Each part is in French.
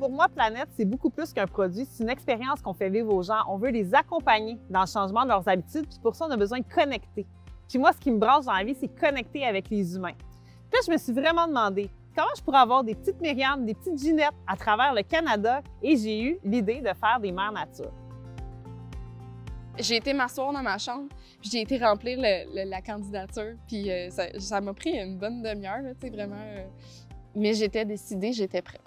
Pour moi, Planète, c'est beaucoup plus qu'un produit, c'est une expérience qu'on fait vivre aux gens. On veut les accompagner dans le changement de leurs habitudes, puis pour ça, on a besoin de connecter. Puis moi, ce qui me branche dans la vie, c'est connecter avec les humains. Puis là, je me suis vraiment demandé comment je pourrais avoir des petites Myriam, des petites Ginette à travers le Canada, et j'ai eu l'idée de faire des mères nature. J'ai été m'asseoir dans ma chambre, puis j'ai été remplir la candidature, puis ça m'a pris une bonne demi-heure, tu sais, vraiment. Mais j'étais décidée, j'étais prête.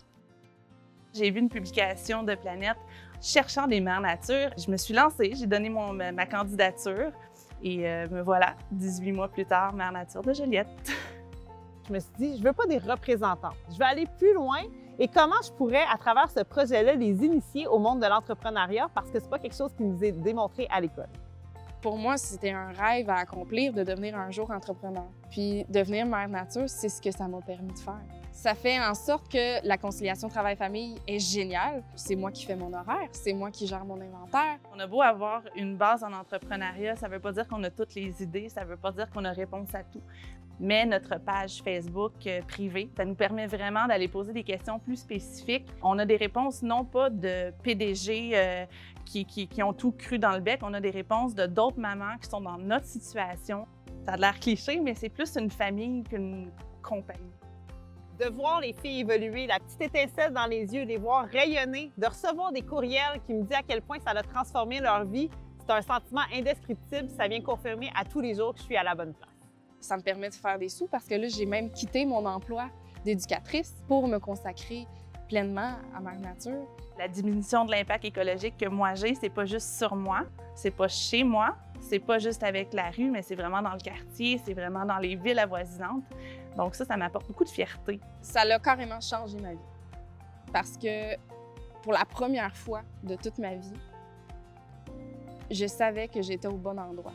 J'ai vu une publication de Planète cherchant des mères nature. Je me suis lancée, j'ai donné ma candidature et me voilà, 18 mois plus tard, mère nature de Joliette. Je me suis dit, je veux pas des représentantes, je veux aller plus loin et comment je pourrais, à travers ce projet-là, les initier au monde de l'entrepreneuriat parce que c'est pas quelque chose qui nous est démontré à l'école. Pour moi, c'était un rêve à accomplir de devenir un jour entrepreneur. Puis devenir mère nature, c'est ce que ça m'a permis de faire. Ça fait en sorte que la conciliation travail-famille est géniale. C'est moi qui fais mon horaire, c'est moi qui gère mon inventaire. On a beau avoir une base en entrepreneuriat, ça ne veut pas dire qu'on a toutes les idées, ça ne veut pas dire qu'on a réponse à tout. Mais notre page Facebook privée, ça nous permet vraiment d'aller poser des questions plus spécifiques. On a des réponses non pas de PDG qui ont tout cru dans le bec, on a des réponses de d'autres mamans qui sont dans notre situation. Ça a l'air cliché, mais c'est plus une famille qu'une compagnie. De voir les filles évoluer, la petite étincelle dans les yeux, les voir rayonner, de recevoir des courriels qui me disent à quel point ça a transformé leur vie, c'est un sentiment indescriptible. Ça vient confirmer à tous les jours que je suis à la bonne place. Ça me permet de faire des sous parce que là, j'ai même quitté mon emploi d'éducatrice pour me consacrer pleinement à mère nature. La diminution de l'impact écologique que moi j'ai, c'est pas juste sur moi, c'est pas chez moi, c'est pas juste avec la rue, mais c'est vraiment dans le quartier, c'est vraiment dans les villes avoisinantes. Donc ça m'apporte beaucoup de fierté. Ça a carrément changé ma vie parce que pour la première fois de toute ma vie, je savais que j'étais au bon endroit.